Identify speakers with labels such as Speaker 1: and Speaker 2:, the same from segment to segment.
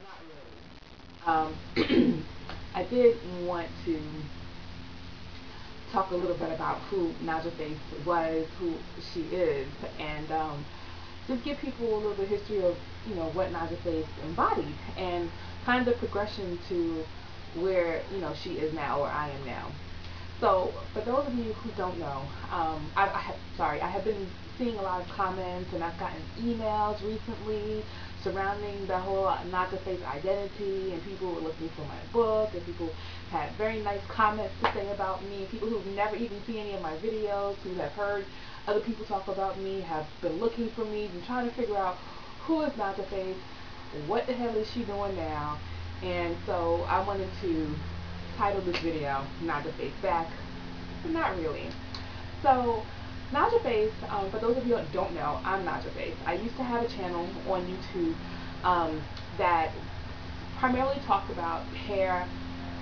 Speaker 1: not really. I did want to talk a little bit about who NajahFace was, who she is, and just give people a little bit of history of what NajahFace embodied and kind of progression to where she is now or I am now. So, for those of you who don't know, I have been seeing a lot of comments, and I've gotten emails recently surrounding the whole Naja-Face identity, and people were looking for my book, and people had very nice comments to say about me. People who've never even seen any of my videos, who have heard other people talk about me, have been looking for me, and trying to figure out who is Naja-Face, what the hell is she doing now, and so I wanted to title this video NajahFace Back, but not really. So NajahFace, for those of you that don't know, I'm NajahFace. I used to have a channel on YouTube that primarily talked about hair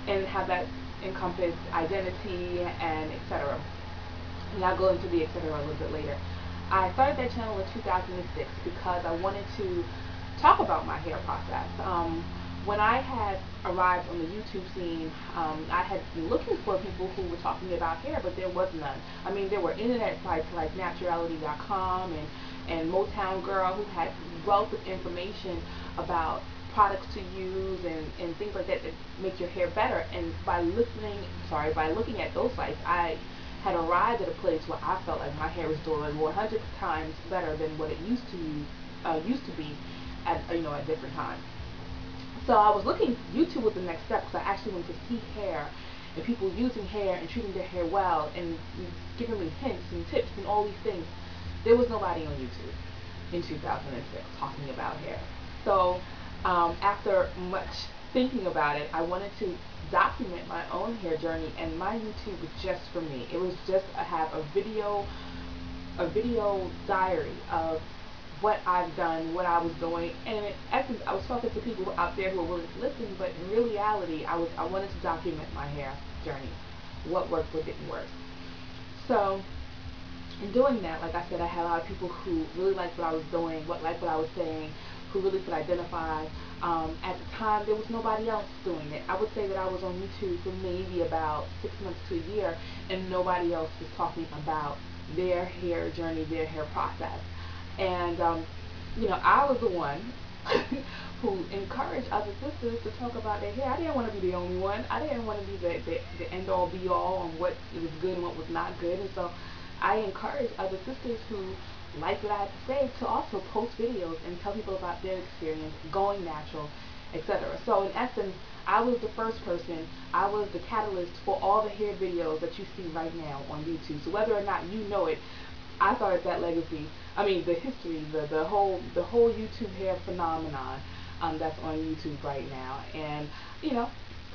Speaker 1: and how that encompassed identity and etc. And I'll go into the etc. a little bit later. I started that channel in 2006 because I wanted to talk about my hair process. When I had arrived on the YouTube scene, I had been looking for people who were talking about hair, but there was none. I mean, there were internet sites like naturality.com and Motown Girl who had wealth of information about products to use and things like that that make your hair better. And by looking at those sites, I had arrived at a place where I felt like my hair was doing 100 times better than what it used to be at different times. So I was looking, YouTube was the next step because I actually went to see hair and people using hair and treating their hair well and giving me hints and tips and all these things. There was nobody on YouTube in 2006 talking about hair. So after much thinking about it, I wanted to document my own hair journey, and my YouTube was just for me. It was just have a video diary of what I've done, what I was doing, and actually I was talking to people out there who were willing to listen, but in reality I wanted to document my hair journey, what worked, what didn't work. So in doing that, like I said, I had a lot of people who really liked what I was doing, liked what I was saying, who really could identify. At the time, there was nobody else doing it. I would say that I was on YouTube for maybe about 6 months to a year, and nobody else was talking about their hair journey, their hair process. And I was the one who encouraged other sisters to talk about their hair. I didn't want to be the only one. I didn't want to be the end all be all on what was good and what was not good. And so I encouraged other sisters who liked what I had to say to also post videos and tell people about their experience going natural, etc. So in essence, I was the first person, I was the catalyst for all the hair videos that you see right now on YouTube. So whether or not you know it, I started that legacy. I mean, the history, the whole YouTube hair phenomenon that's on YouTube right now. And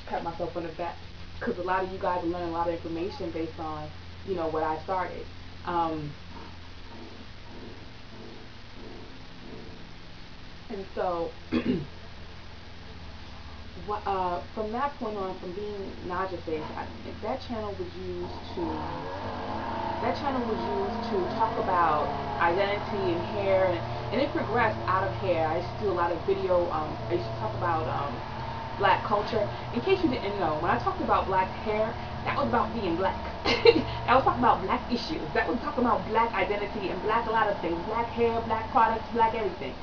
Speaker 1: pat myself on the back because a lot of you guys are learning a lot of information based on what I started. Um, and so from that point on, from being NajahFace, that channel was used to talk about identity and hair, and it progressed out of hair. I used to do a lot of video. I used to talk about black culture. In case you didn't know, when I talked about black hair, that was about being black. I was talking about black issues. That was talking about black identity and black a lot of things. Black hair, black products, black everything.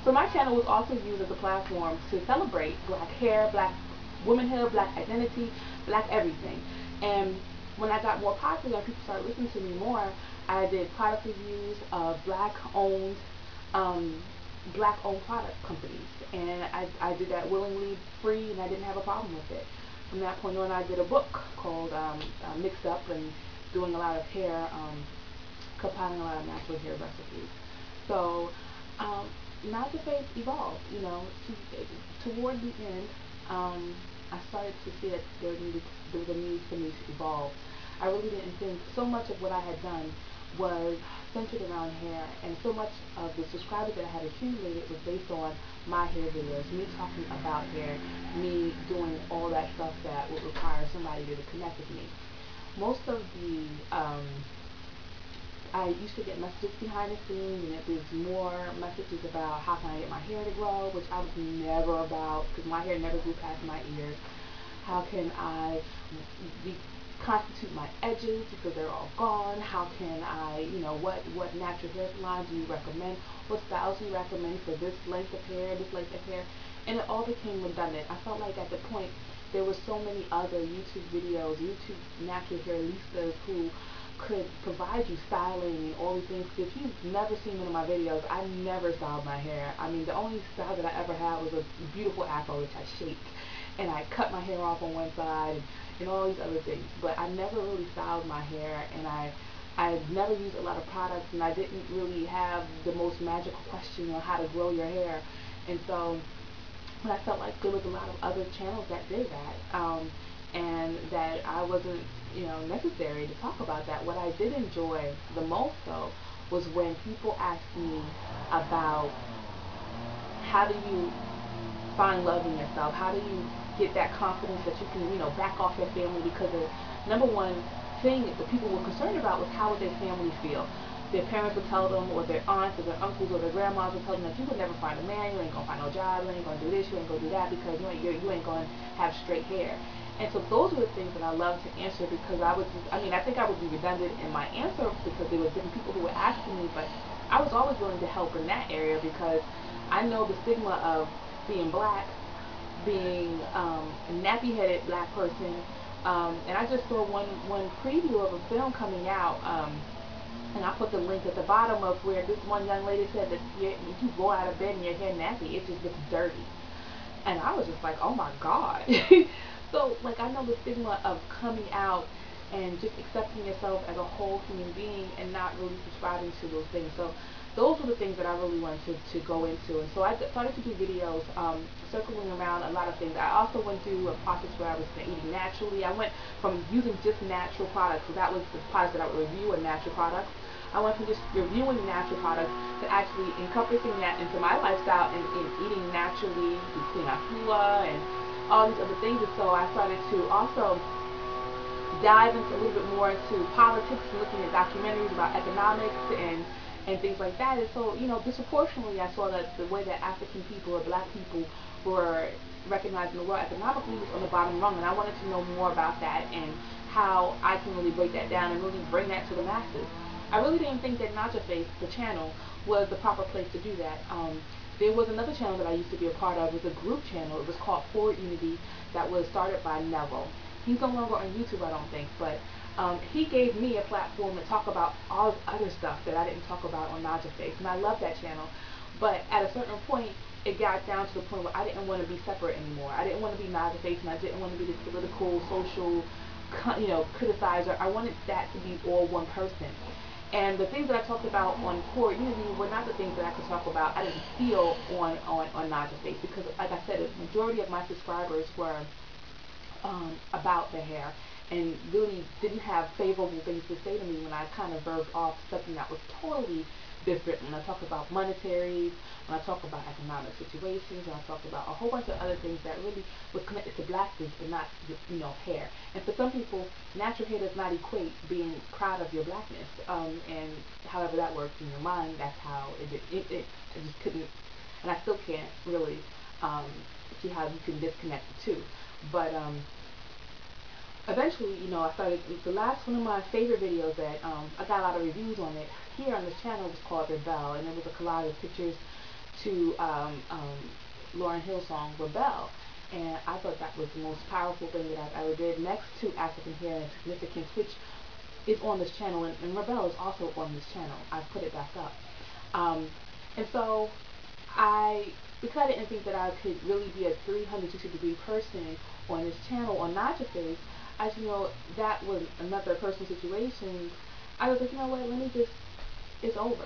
Speaker 1: So my channel was also used as a platform to celebrate black hair, black womanhood, black identity, black everything. And when I got more popular and people started listening to me more, I did product reviews of um, black-owned product companies, and I did that willingly, free, and I didn't have a problem with it. From that point on, I did a book called Mixed Up, and doing a lot of hair, compiling a lot of natural hair recipes. So um, NajahFace evolved. Toward the end, I started to see that there was a need for me to evolve. I really didn't think so much of what I had done was centered around hair, and so much of the subscribers that I had accumulated was based on my hair videos, me talking about hair, me doing all that stuff that would require somebody to connect with me. Most of the I used to get messages behind the scenes, and it was more messages about how can I get my hair to grow, which I was never about because my hair never grew past my ears. How can I reconstitute my edges because they're all gone? How can I, what natural hair salon do you recommend? What styles do you recommend for this length of hair, this length of hair? And it all became redundant. I felt like at the point there were so many other YouTube videos, YouTube natural hair listas who could provide you styling and all these things. If you've never seen one of my videos, I never styled my hair. I mean, the only style that I ever had was a beautiful afro, which I shaped. And I cut my hair off on one side and all these other things. But I never really styled my hair, and I never used a lot of products, and I didn't really have the most magical question on how to grow your hair. And so I felt like there was a lot of other channels that did that, and that I wasn't, necessary to talk about that. What I did enjoy the most, though, was when people asked me about how do you find love in yourself, how do you get that confidence that you can, back off your family, because the number one thing that the people were concerned about was how would their family feel. Their parents would tell them, or their aunts, or their uncles, or their grandmas would tell them that you would never find a man, you ain't gonna find no job, you ain't gonna do this, you ain't gonna do that, because you ain't gonna have straight hair. And so those were the things that I loved to answer, because I think I would be redundant in my answer because there were different people who were asking me, but I was always willing to help in that area because I know the stigma of being black, being a nappy-headed black person, and I just saw one preview of a film coming out, and I put the link at the bottom of where this one young lady said that if you go out of bed and your hair nappy, it just looks dirty. And I was just like, oh my God. So, like, I know the stigma of coming out and just accepting yourself as a whole human being and not really subscribing to those things. So those were the things that I really wanted to go into. And so I started to do videos circling around a lot of things. I also went through a process where I was eating naturally. I went from using just natural products, so that was the products that I would review, are natural products. I went from just reviewing natural products to actually encompassing that into my lifestyle and eating naturally, between afua and all these other things. And so I started to also dive into a little bit more into politics, looking at documentaries about economics and things like that. And so, disproportionately, I saw that the way that African people or black people were recognized in the world economically was on the bottom rung, and I wanted to know more about that and how I can really break that down and really bring that to the masses. I really didn't think that NajahFace, the channel, was the proper place to do that. There was another channel that I used to be a part of. It was a group channel. It was called Forward Unity, that was started by Neville. He's no longer on YouTube, I don't think, but he gave me a platform to talk about all this other stuff that I didn't talk about on NajahFace, and I love that channel. But at a certain point, it got down to the point where I didn't want to be separate anymore. I didn't want to be NajahFace, and I didn't want to be this political, social, criticizer. I wanted that to be all one person. And the things that I talked about on Core Unity were not the things that I could talk about, I didn't feel on NajahFace, because, like I said, the majority of my subscribers were about the hair and really didn't have favorable things to say to me when I kind of versed off something that was totally different. When I talk about monetaries, when I talk about economic situations, when I talk about a whole bunch of other things that really was connected to blackness, but not, hair. And for some people, natural hair does not equate being proud of your blackness. And however that works in your mind, that's how it I just couldn't, and I still can't really see how you can disconnect the two. But eventually, I started, the last one of my favorite videos that I got a lot of reviews on it here on this channel was called Rebel, and it was a collage of pictures to Lauryn Hill's song Rebel. And I thought that was the most powerful thing that I've ever did, next to African Hair and Significance, which is on this channel, and Rebel is also on this channel. I put it back up. And so because I didn't think that I could really be a 360-degree person on this channel on NajahFace, as you know, that was another personal situation. I was like, you know what, let me just, it's over,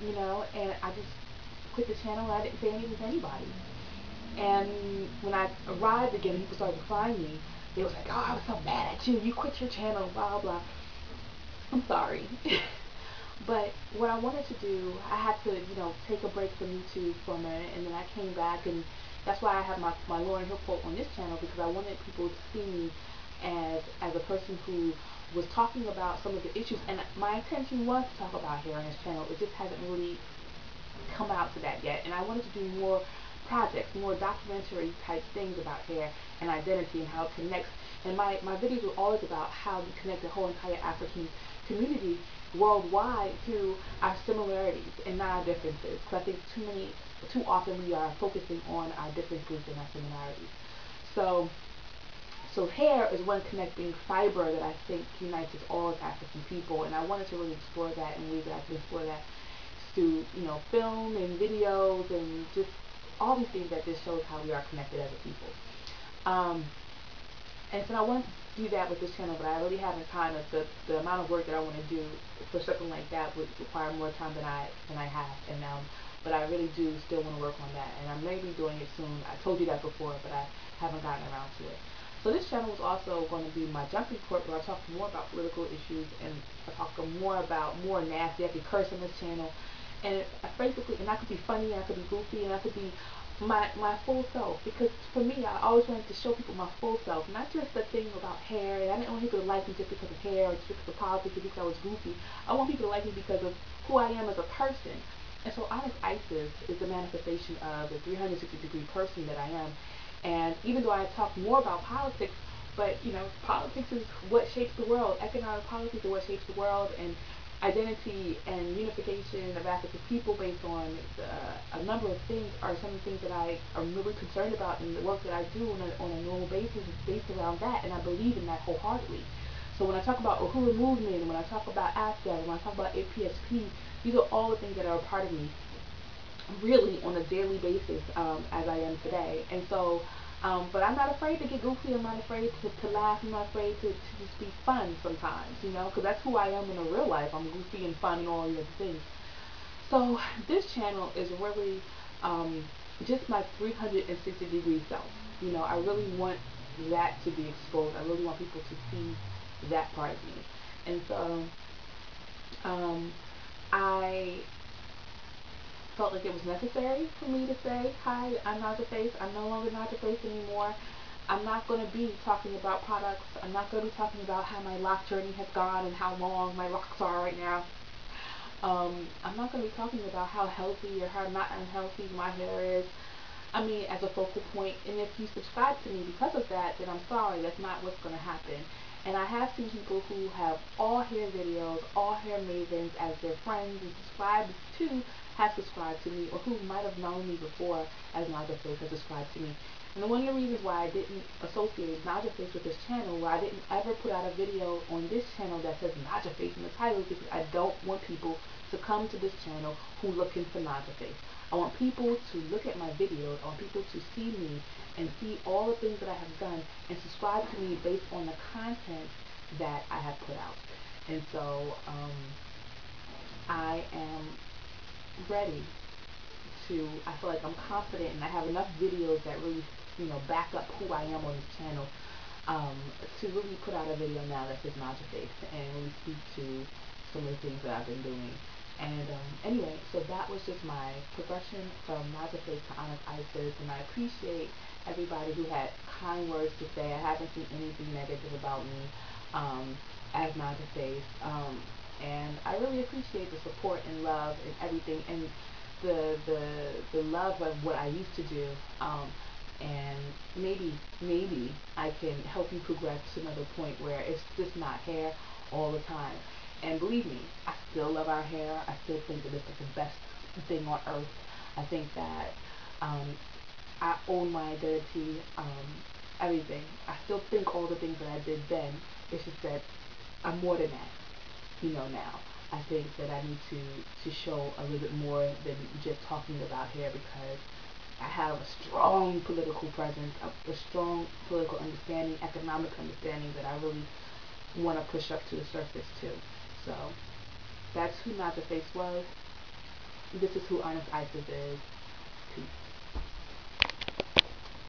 Speaker 1: and I just quit the channel, and I didn't say anything to anybody. And when I arrived again, people started to find me. They was like, oh, I was so mad at you, you quit your channel, blah, blah. I'm sorry. But what I wanted to do, I had to, take a break from YouTube for a minute, and then I came back, and that's why I have my Lauryn Hill quote on this channel, because I wanted people to see me as a person who was talking about some of the issues, and my intention was to talk about hair on this channel. It just hasn't really come out to that yet, and I wanted to do more projects, more documentary type things about hair and identity and how it connects. And my videos were always about how we connect the whole entire African community worldwide through our similarities and not our differences. Because I think too often we are focusing on our differences and our similarities. So so hair is one connecting fiber that I think unites us all as African people, and I wanted to really explore that and ways that I can explore that through, film and videos and just all these things that just shows how we are connected as a people. Um, and so I want to do that with this channel, but I really haven't kind of the amount of work that I want to do for something like that would require more time than I have, and but I really do still want to work on that, and I may be doing it soon. I told you that before, but I haven't gotten around to it. So this channel is also going to be my jumping court, where I talk more about political issues, and I talk more about more nasty. I can curse on this channel, and basically, and I could be funny, and I could be goofy, and I could be my full self. Because for me, I always wanted to show people my full self, not just the thing about hair. And I didn't want people to like me just because of hair or just because of politics or because I was goofy. I want people to like me because of who I am as a person. And so Honest Isis is the manifestation of the 360-degree person that I am. And even though I talk more about politics, but politics is what shapes the world. Economic policies are what shapes the world, and identity and unification of African people based on a number of things are some of the things that I am really concerned about, and the work that I do on a normal basis is based around that, and I believe in that wholeheartedly. So when I talk about who removed me, and when I talk about AFDA, when I talk about APSP, these are all the things that are a part of me really on a daily basis, as I am today. And so, but I'm not afraid to get goofy. I'm not afraid to laugh. I'm not afraid to just be fun sometimes, because that's who I am in a real life. I'm goofy and fun and all the other things. So this channel is really just my 360-degree self. I really want that to be exposed. I really want people to see that part of me. And so I felt like it was necessary for me to say, hi, I'm NajahFace. I'm no longer NajahFace anymore. I'm not going to be talking about products. I'm not going to be talking about how my lock journey has gone and how long my locks are right now. I'm not going to be talking about how healthy or how not unhealthy my hair is. I mean, as a focal point. And if you subscribe to me because of that, then I'm sorry, that's not what's going to happen. And I have seen people who have all hair videos, all hair mavens as their friends and subscribed to, have subscribed to me, or who might have known me before as NajahFace have subscribed to me. And one of the reasons why I didn't associate NajahFace with this channel, why I didn't ever put out a video on this channel that says NajahFace in the title, is because I don't want people to come to this channel who looking for NajahFace. I want people to look at my videos. I want people to see me and see all the things that I have done and subscribe to me based on the content that I have put out. And so I am ready to, I feel like I'm confident and I have enough videos that really, back up who I am on this channel, to really put out a video now that says NajahFace and really speak to some of the things that I've been doing. And anyway, so that was just my progression from NajahFace to Honest Isis, and I appreciate everybody who had kind words to say. I haven't seen anything negative about me as NajahFace, and I really appreciate the support and love and everything, and the love of what I used to do. And maybe I can help you progress to another point where it's just not hair all the time. And believe me, I still love our hair. I still think that this is the best thing on earth. I think that I own my identity, everything. I still think all the things that I did then. It's just that I'm more than that, now. I think that I need to show a little bit more than just talking about hair, because I have a strong political presence, a strong political understanding, economic understanding that I really want to push up to the surface too. So that's who NajahFace was. This is who Honest Isis is.